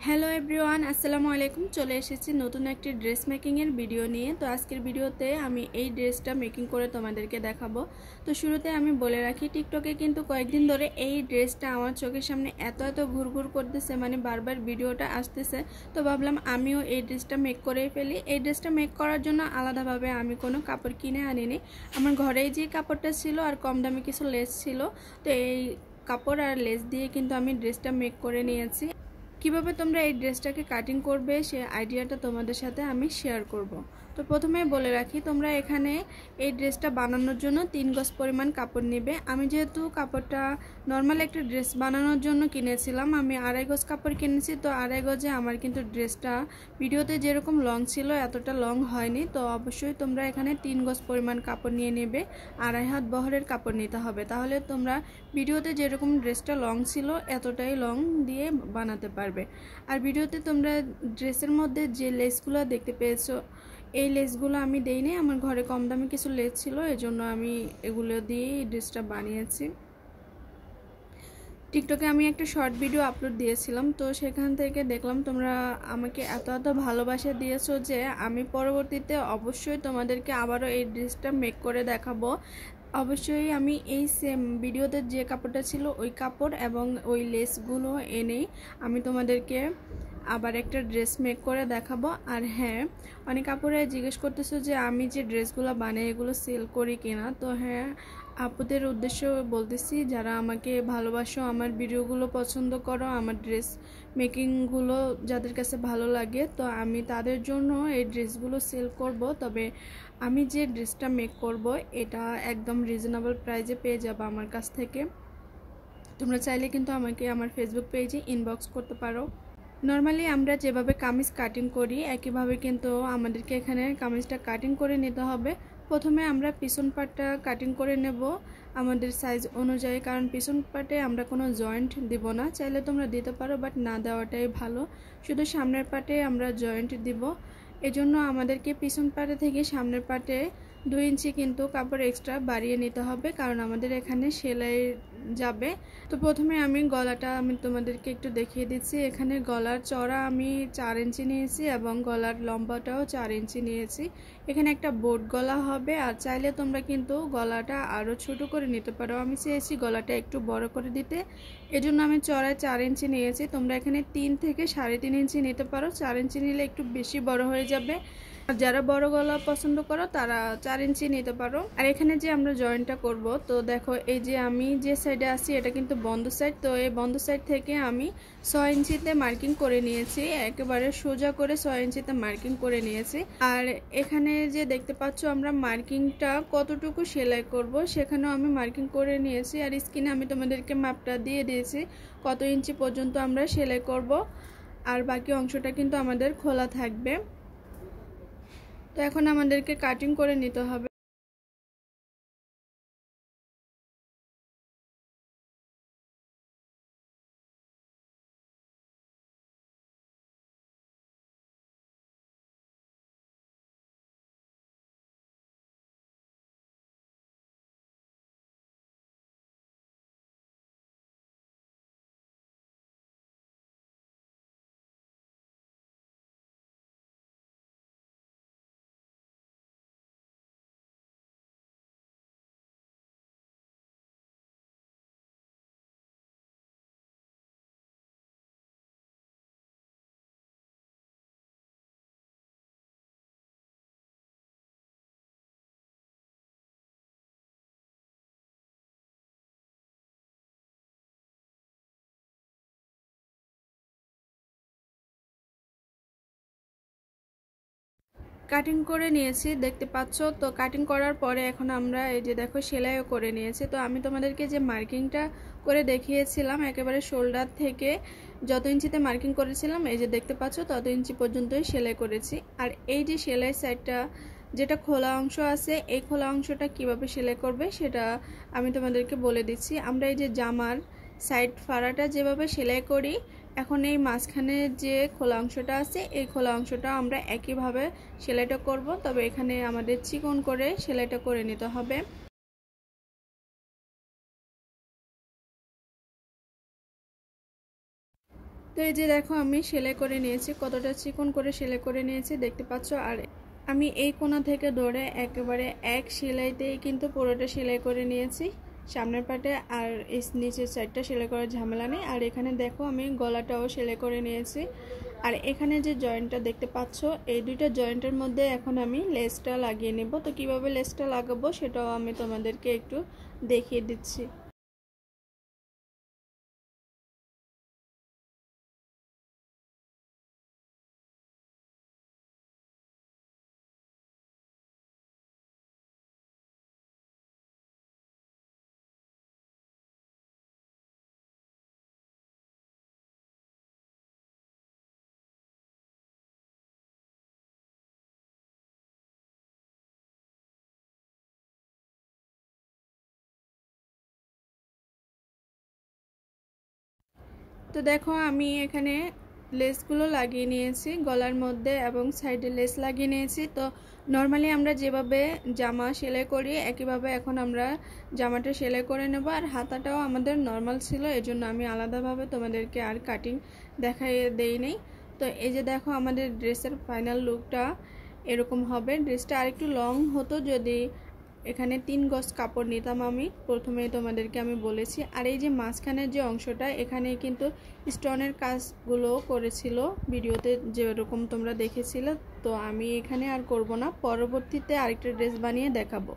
Hello everyone, আসসালামু আলাইকুম। চলে এসেছি নতুন একটি ড্রেস মেকিংয়ের ভিডিও নিয়ে। তো আজকের ভিডিওতে আমি এই ড্রেসটা মেকিং করে তোমাদেরকে দেখাবো। তো শুরুতে আমি বলে রাখি, টিকটকে কিন্তু কয়েকদিন ধরে এই ড্রেসটা আমার চোখের সামনে এত ঘুরঘুর করতেছে, মানে বারবার ভিডিওটা আসতেছে। তো ভাবলাম আমিও এই ড্রেসটা মেক করেই ফেলি। এই ড্রেসটা মেক করার জন্য আলাদাভাবে আমি কোনো কাপড় কিনে আনিনি। আমার ঘরেই যে কাপড়টা ছিল আর কম দামে কিছু লেস ছিল, তো এই কাপড় আর লেস দিয়ে কিন্তু আমি ড্রেসটা মেক করে নিয়েছি। কিভাবে তোমরা এই ড্রেসটাকে কাটিং করবে সে আইডিয়াটা তোমাদের সাথে আমি শেয়ার করব। তো প্রথমে বলে রাখি, তোমরা এখানে এই ড্রেসটা বানানোর জন্য 3 গজ পরিমাণ কাপড় নেবে। আমি যেহেতু কাপড়টা নর্মাল একটা ড্রেস বানানোর জন্য কিনেছিলাম, আমি 2.5 গজ কাপড় কিনেছি। তো 2.5 গজে আমার কিন্তু ড্রেসটা ভিডিওতে যেরকম লং ছিল এতটা লং হয়নি। তো অবশ্যই তোমরা এখানে 3 গজ পরিমাণ কাপড় নিয়ে নেবে, 2.5 হাত বহরের কাপড় নিতে হবে। তাহলে তোমরা ভিডিওতে যেরকম ড্রেসটা লং ছিল এতটাই লং দিয়ে বানাতে পারবে। আর ভিডিওতে তোমরা ড্রেসের মধ্যে যে লেসগুলো দেখতে পেয়েছো, এই লেসগুলো আমি দেইনি। আমার ঘরে কম দামে কিছু লেস ছিল, এজন্য আমি এগুলো দিয়েই ড্রেসটা বানিয়েছি। টিকটকে আমি একটা শর্ট ভিডিও আপলোড দিয়েছিলাম, তো সেখান থেকে দেখলাম তোমরা আমাকে এত ভালোবাসা দিয়েছো যে আমি পরবর্তীতে অবশ্যই তোমাদেরকে আবারও এই ড্রেসটা মেক করে দেখাবো। অবশ্যই আমি এই সেম ভিডিওতে যে কাপড়টা ছিল ওই কাপড় এবং ওই লেসগুলো এনেই আমি তোমাদেরকে আবার একটা ড্রেস মেক করে দেখাবো। আর হ্যাঁ, অনেক কাপড়ে জিজ্ঞেস করতেছো যে আমি যে ড্রেসগুলো বানাই এগুলো সেল করি কিনা। তো হ্যাঁ, আপুদের উদ্দেশ্য বলতেছি, যারা আমাকে ভালোবাসো, আমার ভিডিওগুলো পছন্দ করো, আমার ড্রেস মেকিংগুলো যাদের কাছে ভালো লাগে, তো আমি তাদের জন্য এই ড্রেসগুলো সেল করব। তবে আমি যে ড্রেসটা মেক করব এটা একদম রিজনেবল প্রাইসে পেয়ে যাবে আমার কাছ থেকে। তোমরা চাইলে কিন্তু আমাকে আমার ফেসবুক পেজে ইনবক্স করতে পারো। নর্মালি আমরা যেভাবে কামিজ কাটিং করি একইভাবে কিন্তু আমাদেরকে এখানে কামিজটা কাটিং করে নিতে হবে। প্রথমে আমরা পিছন পাটটা কাটিং করে নেব আমাদের সাইজ অনুযায়ী, কারণ পিছন পাটে আমরা কোনো জয়েন্ট দিব না। চাইলে তোমরা দিতে পারো, বাট না দেওয়াটাই ভালো। শুধু সামনের পাটে আমরা জয়েন্ট দিব। এজন্য আমাদেরকে পিছন পাটে থেকে সামনের পাটে 2 ইঞ্চি কিন্তু কাপড় এক্সট্রা বাড়িয়ে নিতে হবে, কারণ আমাদের এখানে সেলাই যাবে। তো প্রথমে আমি গলাটা তোমাদেরকে একটু দেখিয়ে দিচ্ছি। এখানে গলার চওড়া আমি 4 ইঞ্চি নিয়েছি এবং গলার লম্বাটাও 4 ইঞ্চি নিয়েছি। এখানে একটা বোট গলা হবে, আর চাইলে তোমরা কিন্তু গলাটা আরও ছোট করে নিতে পারো। আমি চেয়েছি গলাটা একটু বড় করে দিতে, এজন্য আমি চওড়ায় 4 ইঞ্চি নিয়েছি। তোমরা এখানে 3 থেকে 3.5 ইঞ্চি নিতে পারো। 4 ইঞ্চি নিলে একটু বেশি বড় হয়ে যাবে। আর যারা বড় গলা পছন্দ করো তারা 4 ইঞ্চি নিতে পারো। আর এখানে যে আমরা জয়েন্টটা করব, তো দেখো এই যে আমি যে সাইডে আছি এটা কিন্তু বন্ধ সাইড। তো এই বন্ধ সাইড থেকে আমি 6 ইঞ্চিতে মার্কিং করে নিয়েছি, একেবারে সোজা করে 6 ইঞ্চিতে মার্কিং করে নিয়েছি। আর এখানে যে দেখতে পাচ্ছ আমরা মার্কিংটা কতটুকু সেলাই করব সেখানেও আমি মার্কিং করে নিয়েছি। আর স্ক্রিনে আমি তোমাদেরকে মাপটা দিয়ে দিয়েছি কত ইঞ্চি পর্যন্ত আমরা সেলাই করব, আর বাকি অংশটা কিন্তু আমাদের খোলা থাকবে। তো এখন আমাদেরকে কাটিং করে নিতে হবে। কাটিং করে নিয়েছি দেখতে পাচ্ছ। তো কাটিং করার পরে এখন আমরা এই যে দেখো সেলাইও করে নিয়েছি। তো আমি তোমাদেরকে যে মার্কিংটা করে দেখিয়েছিলাম একেবারে শোল্ডার থেকে যত ইঞ্চিতে মার্কিং করেছিলাম এই যে দেখতে পাচ্ছ তত ইঞ্চি পর্যন্তই সেলাই করেছি। আর এই যে সেলাই সাইডটা যেটা খোলা অংশ আছে, এই খোলা অংশটা কিভাবে সেলাই করবে সেটা আমি তোমাদেরকে বলে দিচ্ছি। আমরা এই যে জামার সাইড ফাড়াটা যেভাবে সেলাই করি, এখন এই মাঝখানে যে খোলা অংশটা আছে এই খোলা অংশটা আমরা একইভাবে সেলাইটা করব। তবে এখানে আমাদের চিকন করে সেলাইটা করে নিতে হবে। তো এই যে দেখো আমি সেলাই করে নিয়েছি, কতটা চিকন করে সেলাই করে নিয়েছি দেখতে পাচ্ছ। আর আমি এই কোণা থেকে ধরে একেবারে এক সেলাইতেই কিন্তু পুরোটা সেলাই করে নিয়েছি সামনের পাটে, আর এই নিচের সাইডটা সেলাই করার ঝামেলা নেই। আর এখানে দেখো আমি গলাটাও সেলাই করে নিয়েছি। আর এখানে যে জয়েন্টটা দেখতে পাচ্ছ, এই দুইটা জয়েন্টের মধ্যে এখন আমি লেসটা লাগিয়ে নেব। তো কিভাবে লেসটা লাগাবো সেটাও আমি তোমাদেরকে একটু দেখিয়ে দিচ্ছি। তো দেখো আমি এখানে লেসগুলো লাগিয়ে নিয়েছি গলার মধ্যে এবং সাইডে লেস লাগিয়ে নিয়েছি। তো নর্মালি আমরা যেভাবে জামা সেলাই করি একইভাবে এখন আমরা জামাটা সেলাই করে নেব। আর হাতাটাও আমাদের নর্মাল ছিল, এজন্য আমি আলাদাভাবে তোমাদেরকে আর কাটিং দেখাই দেই নেই। তো এই যে দেখো আমাদের ড্রেসের ফাইনাল লুকটা এরকম হবে। ড্রেসটা আরেকটু লং হতো যদি এখানে 3 গজ কাপড় নিতাম, আমি প্রথমেই তোমাদেরকে আমি বলেছি। আর এই যে মাঝখানের যে অংশটা এখানে কিন্তু স্টোনের কাজগুলো করেছিল ভিডিওতে যেরকম তোমরা দেখেছিলে। তো আমি এখানে আর করব না, পরবর্তীতে আরেকটা ড্রেস বানিয়ে দেখাবো।